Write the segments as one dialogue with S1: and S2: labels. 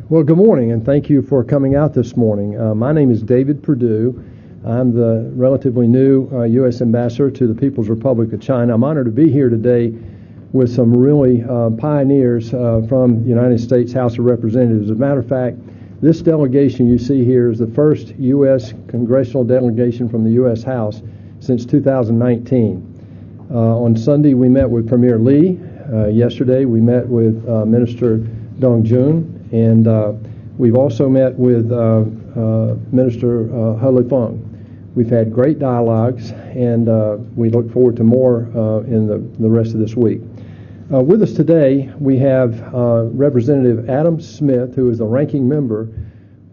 S1: Well, good morning, and thank you for coming out this morning. My name is David Perdue. I'm the relatively new U.S. Ambassador to the People's Republic of China. I'm honored to be here today with some really pioneers from the United States House of Representatives. As a matter of fact, this delegation you see here is the first U.S. congressional delegation from the U.S. House since 2019. On Sunday, we met with Premier Lee. Yesterday, we met with Minister Dong Jun. And we've also met with Minister He Feng. We've had great dialogues, and we look forward to more in the rest of this week. With us today, we have Representative Adam Smith, who is the ranking member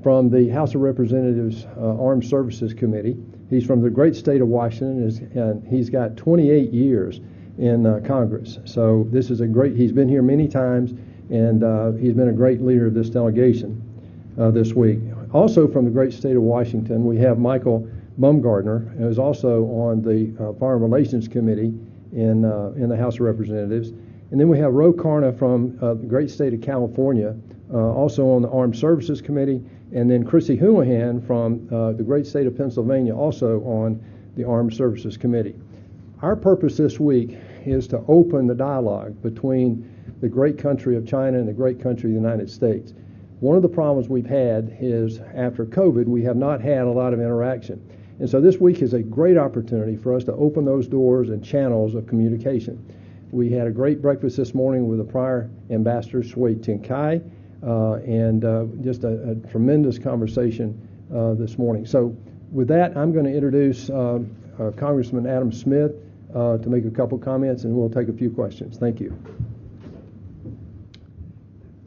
S1: from the House of Representatives Armed Services Committee. He's from the great state of Washington, and he's got 28 years in Congress. So this is he's been here many times, and he's been a great leader of this delegation this week. Also from the great state of Washington, we have Michael Baumgartner, who is also on the Foreign Relations Committee in the House of Representatives. And then we have Ro Khanna from the great state of California, also on the Armed Services Committee, and then Chrissy Houlihan from the great state of Pennsylvania, also on the Armed Services Committee. Our purpose this week is to open the dialogue between the great country of China and the great country of the United States. One of the problems we've had is after COVID, we have not had a lot of interaction. And so this week is a great opportunity for us to open those doors and channels of communication. We had a great breakfast this morning with the prior ambassador, Sui Tiankai, and just a tremendous conversation this morning. So with that, I'm going to introduce Congressman Adam Smith to make a couple comments, and we'll take a few questions. Thank you.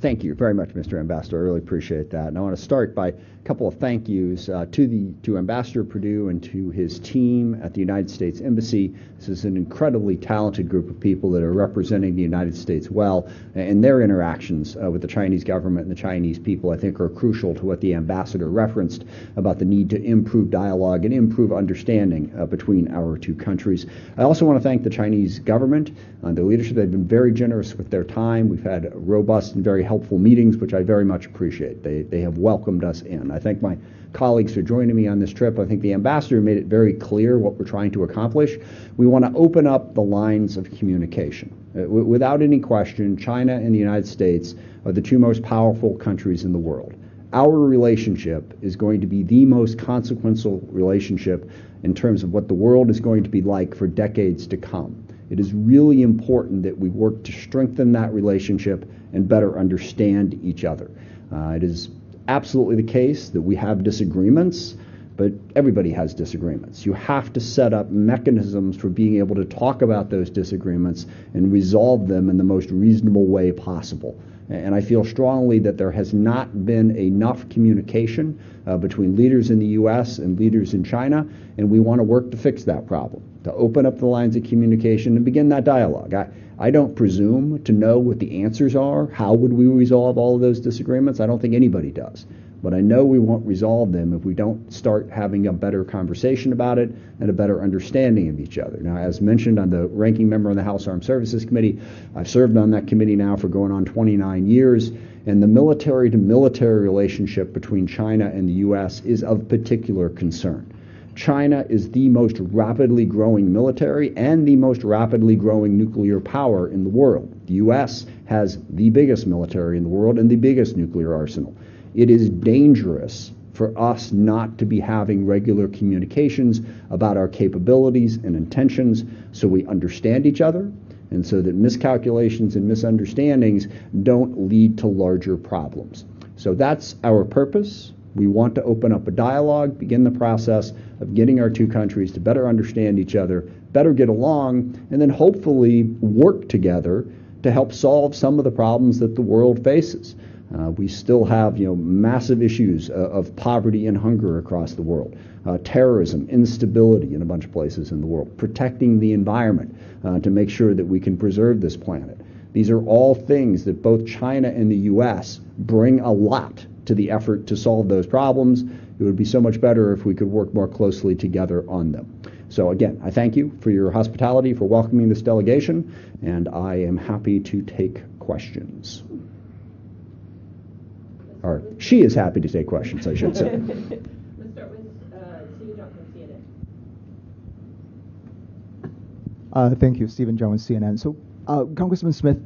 S2: Thank you very much, Mr. Ambassador. I really appreciate that. And I want to start by a couple of thank yous to Ambassador Perdue and to his team at the United States Embassy. This is an incredibly talented group of people that are representing the United States well, and their interactions with the Chinese government and the Chinese people, I think, are crucial to what the ambassador referenced about the need to improve dialogue and improve understanding between our two countries. I also want to thank the Chinese government, the leadership. They've been very generous with their time. We've had robust and very helpful meetings, which I very much appreciate. They have welcomed us in. I thank my colleagues for joining me on this trip. I think the ambassador made it very clear what we're trying to accomplish. We want to open up the lines of communication. Without any question, China and the United States are the two most powerful countries in the world. Our relationship is going to be the most consequential relationship in terms of what the world is going to be like for decades to come. It is really important that we work to strengthen that relationship and better understand each other. It is absolutely the case that we have disagreements, but everybody has disagreements. You have to set up mechanisms for being able to talk about those disagreements and resolve them in the most reasonable way possible. And I feel strongly that there has not been enough communication between leaders in the U.S. and leaders in China, and we want to work to fix that problem, to open up the lines of communication and begin that dialogue. I don't presume to know what the answers are. How would we resolve all of those disagreements? I don't think anybody does. But I know we won't resolve them if we don't start having a better conversation about it and a better understanding of each other. Now, as mentioned, I'm the ranking member on the House Armed Services Committee. I've served on that committee now for going on 29 years. And the military-to-military relationship between China and the U.S. is of particular concern. China is the most rapidly growing military and the most rapidly growing nuclear power in the world. The U.S. has the biggest military in the world and the biggest nuclear arsenal. It is dangerous for us not to be having regular communications about our capabilities and intentions so we understand each other and so that miscalculations and misunderstandings don't lead to larger problems. So that's our purpose. We want to open up a dialogue, begin the process of getting our two countries to better understand each other, better get along, and then hopefully work together to help solve some of the problems that the world faces. We still have, massive issues of poverty and hunger across the world, terrorism, instability in a bunch of places in the world, protecting the environment to make sure that we can preserve this planet. These are all things that both China and the U.S. bring a lot to the effort to solve those problems. It would be so much better if we could work more closely together on them. So again, I thank you for your hospitality, for welcoming this delegation, and I am happy to take questions. or she is happy to take questions, I should say.
S3: Let's start with Stephen John from CNN.
S4: Thank you, Stephen John with CNN. So, Congressman Smith,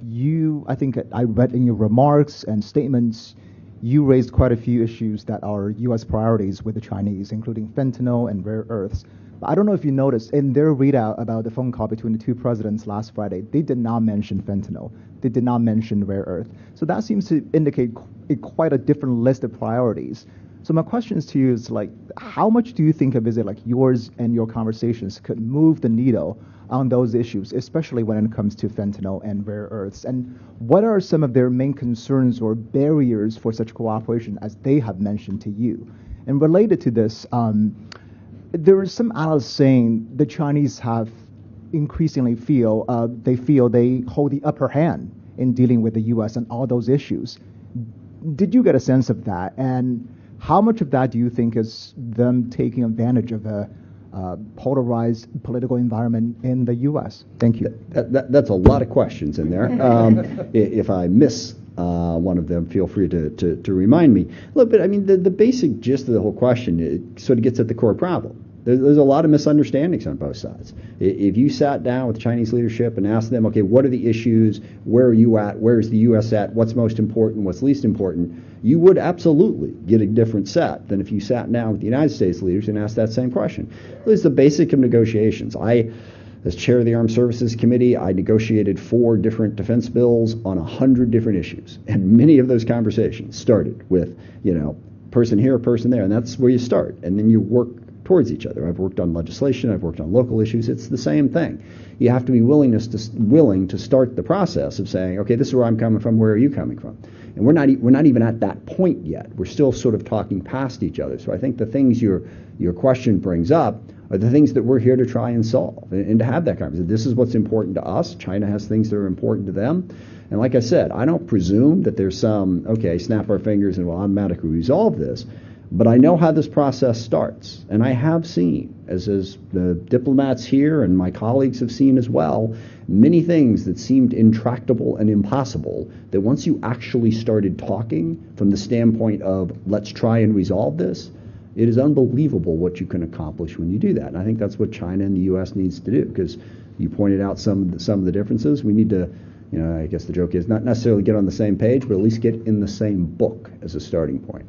S4: I think I read in your remarks and statements, you raised quite a few issues that are U.S. priorities with the Chinese, including fentanyl and rare earths. But I don't know if you noticed, in their readout about the phone call between the two presidents last Friday, they did not mention fentanyl. They did not mention rare earth. So that seems to indicate quite a different list of priorities. So my questions to you is how much do you think a visit like yours and your conversations could move the needle on those issues, especially when it comes to fentanyl and rare earths? And what are some of their main concerns or barriers for such cooperation as they have mentioned to you? And related to this, there is some analysts saying the Chinese have increasingly feel they hold the upper hand in dealing with the U.S. and all those issues. Did you get a sense of that? And how much of that do you think is them taking advantage of a polarized political environment in the U.S.? Thank you.
S2: That's a lot of questions in there. If I miss one of them, feel free to remind me. Look, but I mean, the basic gist of the whole question, it sort of gets at the core problem. There's a lot of misunderstandings on both sides. If you sat down with Chinese leadership and asked them, okay, what are the issues? Where are you at? Where is the U.S. at? What's most important? What's least important? You would absolutely get a different set than if you sat down with the United States leaders and asked that same question. There's the basic of negotiations. As chair of the Armed Services Committee, I negotiated 4 different defense bills on 100 different issues. And many of those conversations started with, person here, person there. And that's where you start. And then you work towards each other. I've worked on legislation. I've worked on local issues. It's the same thing. You have to be willing to start the process of saying, okay, this is where I'm coming from. Where are you coming from? And we're not even at that point yet. We're still sort of talking past each other. So I think the things your question brings up are the things that we're here to try and solve and to have that conversation. This is what's important to us. China has things that are important to them. And like I said, I don't presume that there's snap our fingers and we'll automatically resolve this. But I know how this process starts. And I have seen, as the diplomats here and my colleagues have seen as well, many things that seemed intractable and impossible, that once you actually started talking from the standpoint of let's try and resolve this, it is unbelievable what you can accomplish when you do that. And I think that's what China and the U.S. needs to do, because you pointed out some of the differences. We need to, I guess the joke is not necessarily get on the same page, but at least get in the same book as a starting point.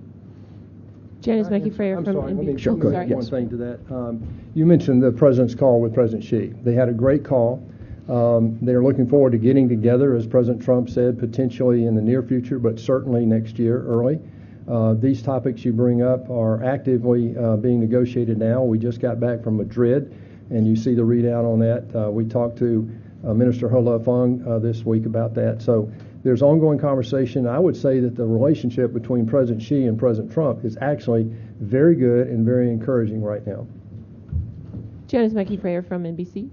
S3: Janice Mackey-Frayer from
S1: sorry, let me
S3: NBC.
S1: go ahead. One thing to that. You mentioned the president's call with President Xi. They had a great call. They're looking forward to getting together, as President Trump said, potentially in the near future, but certainly next year early. These topics you bring up are actively being negotiated now. We just got back from Madrid, and you see the readout on that. We talked to Minister He Lefeng this week about that. So there's ongoing conversation. I would say that the relationship between President Xi and President Trump is actually very good and very encouraging right now.
S3: Janice Mackey-Frayer from NBC.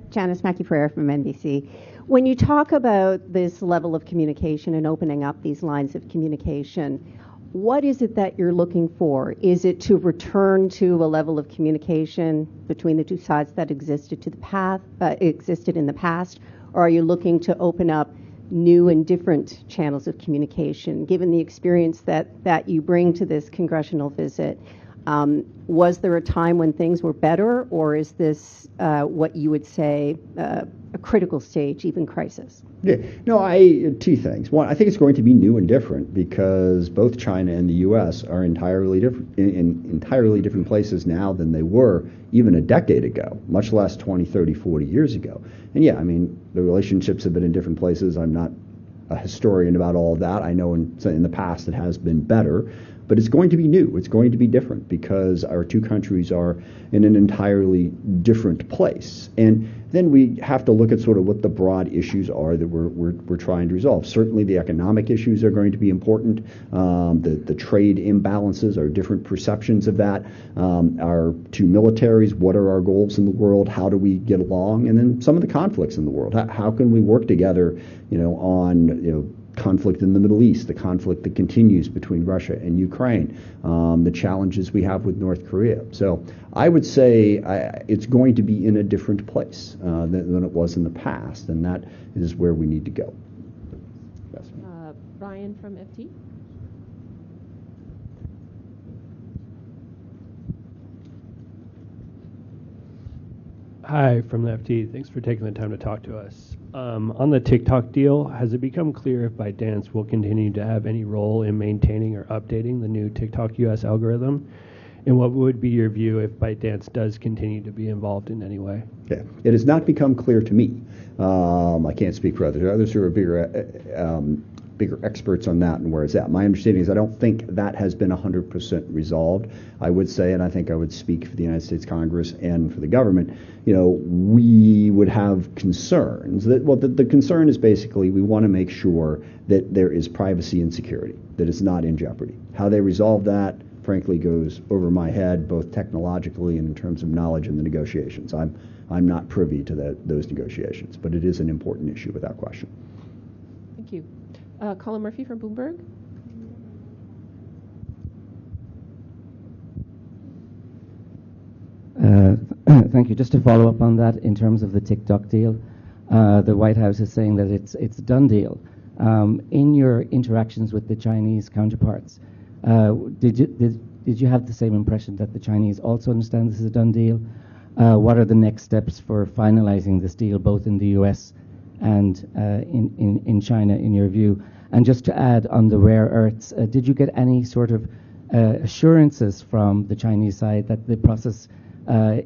S5: Janice Mackey-Frayer from NBC. When you talk about this level of communication and opening up these lines of communication, what is it that you're looking for? Is it to return to a level of communication between the two sides that existed in the past, or are you looking to open up new and different channels of communication? Given the experience that you bring to this congressional visit, was there a time when things were better, or is this what you would say a critical stage, even crisis?
S2: Yeah, no, two things. One, I think it's going to be new and different because both China and the U.S. are entirely different in entirely different places now than they were even a decade ago, much less 20, 30, 40 years ago. And yeah, I mean, the relationships have been in different places. I'm not a historian about all of that. I know in the past it has been better. But it's going to be new. It's going to be different because our two countries are in an entirely different place. And then we have to look at sort of what the broad issues are that we're trying to resolve. Certainly the economic issues are going to be important. The trade imbalances, our different perceptions of that. Our two militaries, what are our goals in the world? How do we get along? And then some of the conflicts in the world. How can we work together, on conflict in the Middle East, the conflict that continues between Russia and Ukraine, the challenges we have with North Korea. So I would say it's going to be in a different place than it was in the past, and that is where we need to go.
S3: Ryan from FT.
S6: Hi, from the FT. Thanks for taking the time to talk to us. On the TikTok deal, has it become clear if ByteDance will continue to have any role in maintaining or updating the new TikTok US algorithm? And what would be your view if ByteDance does continue to be involved in any way?
S2: Yeah. It has not become clear to me. I can't speak for others. Others who are bigger experts on that and where it's at. My understanding is I don't think that has been 100% resolved. I would say, and I think I would speak for the United States Congress and for the government, we would have concerns. The concern is basically we want to make sure that there is privacy and security, that it's not in jeopardy. How they resolve that, frankly, goes over my head, both technologically and in terms of knowledge in the negotiations. I'm not privy to those negotiations, but it is an important issue without question.
S3: Thank you. Colin Murphy from Bloomberg.
S7: Thank you. Just to follow up on that, in terms of the TikTok deal, the White House is saying that it's a done deal. In your interactions with the Chinese counterparts, did you have the same impression that the Chinese also understand this is a done deal? What are the next steps for finalizing this deal, both in the U.S. and in China, in your view? And just to add on the rare earths, did you get any sort of assurances from the Chinese side that the process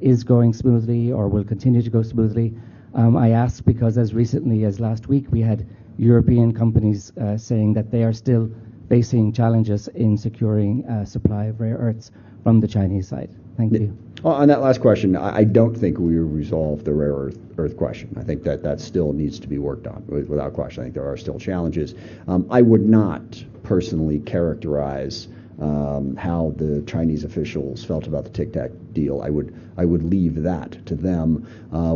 S7: is going smoothly or will continue to go smoothly? I ask because as recently as last week, we had European companies saying that they are still facing challenges in securing supply of rare earths from the Chinese side. Thank you.
S2: On that last question, I don't think we resolved the rare earth question. I think that still needs to be worked on, without question. I think there are still challenges. I would not personally characterize how the Chinese officials felt about the TikTok deal. I would leave that to them.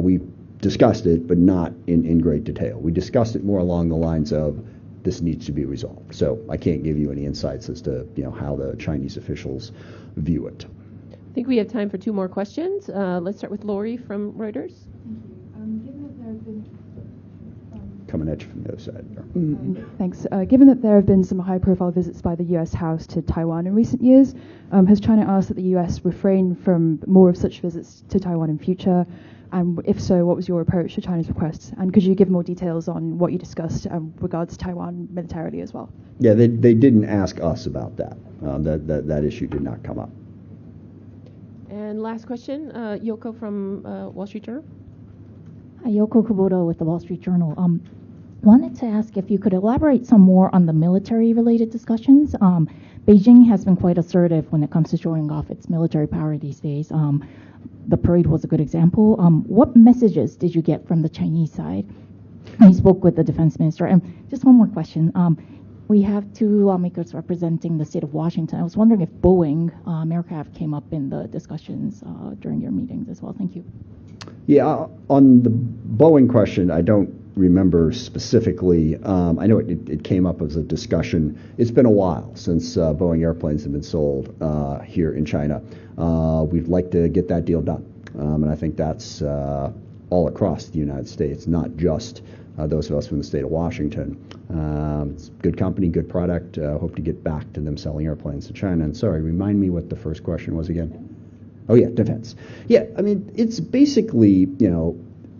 S2: We discussed it, but not in great detail. We discussed it more along the lines of this needs to be resolved. So I can't give you any insights as to how the Chinese officials view it.
S3: I think we have time for two more questions. Let's start with Lori from Reuters.
S8: Given that there have been
S2: Coming at you from the other side.
S8: Thanks. Given that there have been some high-profile visits by the U.S. House to Taiwan in recent years, has China asked that the U.S. refrain from more of such visits to Taiwan in future? And if so, what was your approach to China's requests? And could you give more details on what you discussed regards Taiwan militarily as well?
S2: Yeah, they didn't ask us about that. That issue did not come up.
S3: And last question, Yoko from Wall Street Journal.
S9: Hi, Yoko Kubota with the Wall Street Journal. Wanted to ask if you could elaborate some more on the military-related discussions. Beijing has been quite assertive when it comes to showing off its military power these days. The parade was a good example. What messages did you get from the Chinese side? I spoke with the defense minister. And just one more question. We have two lawmakers representing the state of Washington. I was wondering if Boeing aircraft came up in the discussions during your meetings as well. Thank you.
S2: Yeah, on the Boeing question, I don't remember specifically. I know it came up as a discussion. It's been a while since Boeing airplanes have been sold here in China. We'd like to get that deal done. And I think that's all across the United States, not just those of us from the state of Washington. It's good company, good product. Hope to get back to them selling airplanes to China. And sorry, remind me what the first question was again. Oh, yeah, defense. Yeah, I mean, it's basically,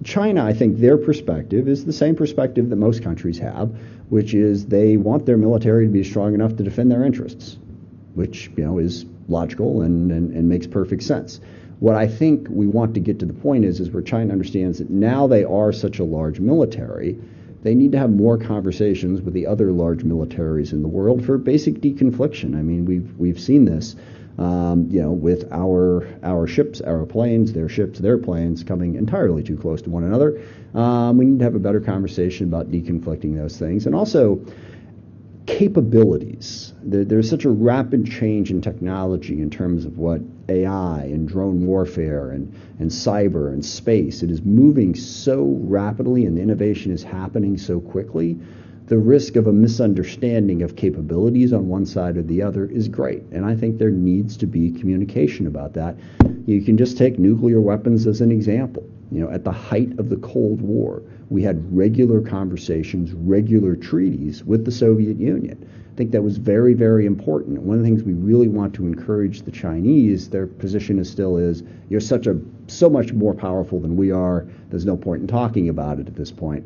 S2: China, I think their perspective is the same perspective that most countries have, which is they want their military to be strong enough to defend their interests, which, is logical and makes perfect sense. What I think we want to get to the point is where China understands that now they are such a large military, they need to have more conversations with the other large militaries in the world for basic deconfliction. I mean, we've seen this. With our ships, our planes, their ships, their planes coming entirely too close to one another. We need to have a better conversation about deconflicting those things. And also, capabilities. There's such a rapid change in technology in terms of what AI and drone warfare and cyber and space. It is moving so rapidly and the innovation is happening so quickly. The risk of a misunderstanding of capabilities on one side or the other is great. And I think there needs to be communication about that. You can just take nuclear weapons as an example. At the height of the Cold War, we had regular conversations, regular treaties with the Soviet Union. I think that was very, very important. One of the things we really want to encourage the Chinese, their position still is, you're so much more powerful than we are. There's no point in talking about it at this point.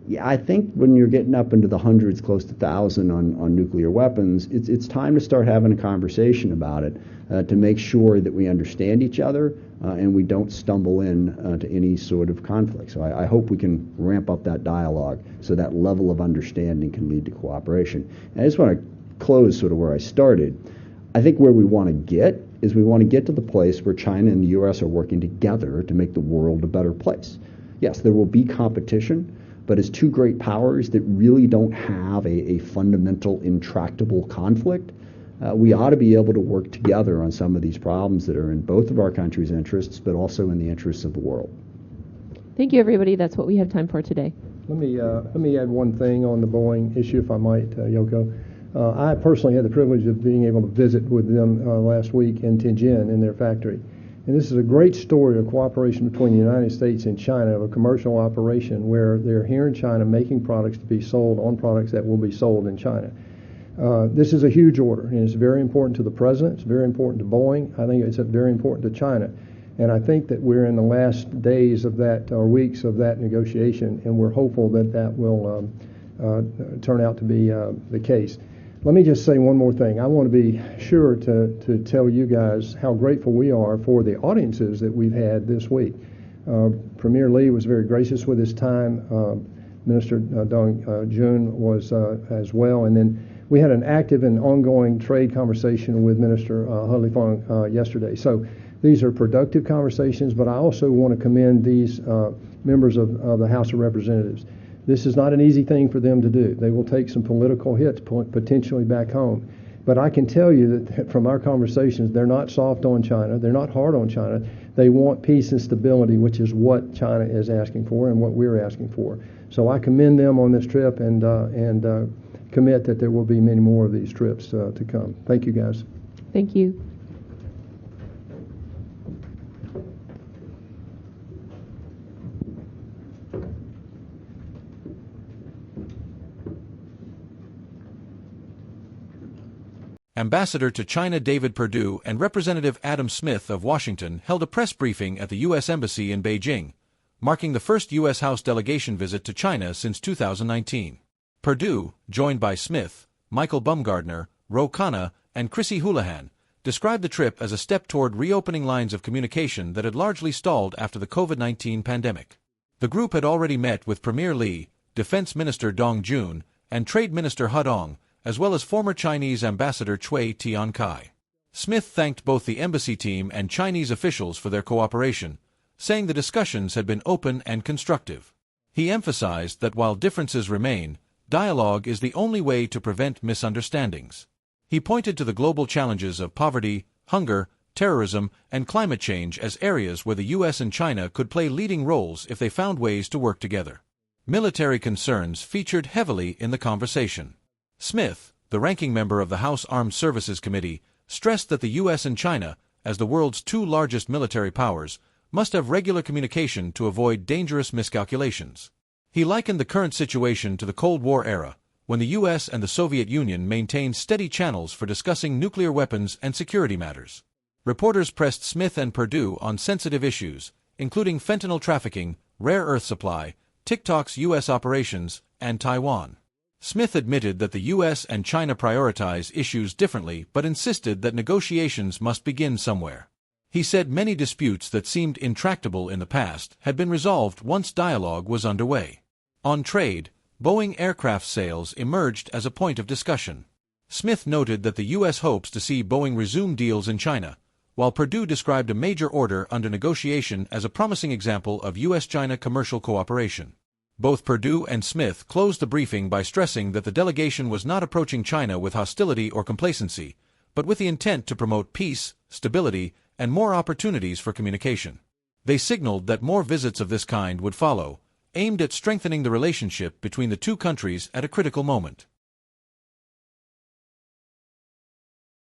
S2: Yeah, I think when you're getting up into the hundreds, close to 1,000 on nuclear weapons, it's time to start having a conversation about it to make sure that we understand each other and we don't stumble to any sort of conflict. So I hope we can ramp up that dialogue so that level of understanding can lead to cooperation. And I just want to close sort of where I started. I think where we want to get is we want to get to the place where China and the U.S. are working together to make the world a better place. Yes, there will be competition, but as two great powers that really don't have a fundamental, intractable conflict, we ought to be able to work together on some of these problems that are in both of our countries' interests, but also in the interests of the world.
S3: Thank you, everybody. That's what we have time for today.
S1: Let me add one thing on the Boeing issue, if I might, Yoko. I personally had the privilege of being able to visit with them last week in Tianjin in their factory. And this is a great story of cooperation between the United States and China, of a commercial operation where they're here in China making products to be sold on products that will be sold in China. This is a huge order, and it's very important to the president. It's very important to Boeing. I think it's very important to China. And I think that we're in the last days of that, or weeks of that negotiation, and we're hopeful that that will turn out to be the case. Let me just say one more thing. I want to be sure to tell you guys how grateful we are for the audiences that we've had this week. Premier Lee was very gracious with his time. Minister Dong Jun was as well. And then we had an active and ongoing trade conversation with Minister He Feng yesterday. So these are productive conversations, but I also want to commend these members of the House of Representatives. This is not an easy thing for them to do. They will take some political hits potentially back home. But I can tell you that from our conversations, they're not soft on China. They're not hard on China. They want peace and stability, which is what China is asking for and what we're asking for. So I commend them on this trip and commit that there will be many more of these trips to come. Thank you, guys.
S3: Thank you.
S10: Ambassador to China David Perdue and Representative Adam Smith of Washington held a press briefing at the U.S. Embassy in Beijing, marking the first U.S. House delegation visit to China since 2019. Perdue, joined by Smith, Michael Bumgardner, Ro Khanna, and Chrissy Houlihan, described the trip as a step toward reopening lines of communication that had largely stalled after the COVID-19 pandemic. The group had already met with Premier Lee, Defense Minister Dong Jun, and Trade Minister He Dong, as well as former Chinese Ambassador Cui Tiankai. Smith thanked both the embassy team and Chinese officials for their cooperation, saying the discussions had been open and constructive. He emphasized that while differences remain, dialogue is the only way to prevent misunderstandings. He pointed to the global challenges of poverty, hunger, terrorism, and climate change as areas where the U.S. and China could play leading roles if they found ways to work together. Military concerns featured heavily in the conversation. Smith, the ranking member of the House Armed Services Committee, stressed that the U.S. and China, as the world's two largest military powers, must have regular communication to avoid dangerous miscalculations. He likened the current situation to the Cold War era, when the U.S. and the Soviet Union maintained steady channels for discussing nuclear weapons and security matters. Reporters pressed Smith and Perdue on sensitive issues, including fentanyl trafficking, rare earth supply, TikTok's U.S. operations, and Taiwan. Smith admitted that the U.S. and China prioritize issues differently but insisted that negotiations must begin somewhere. He said many disputes that seemed intractable in the past had been resolved once dialogue was underway. On trade, Boeing aircraft sales emerged as a point of discussion. Smith noted that the U.S. hopes to see Boeing resume deals in China, while Perdue described a major order under negotiation as a promising example of U.S.-China commercial cooperation. Both Perdue and Smith closed the briefing by stressing that the delegation was not approaching China with hostility or complacency, but with the intent to promote peace, stability, and more opportunities for communication. They signaled that more visits of this kind would follow, aimed at strengthening the relationship between the two countries at a critical moment.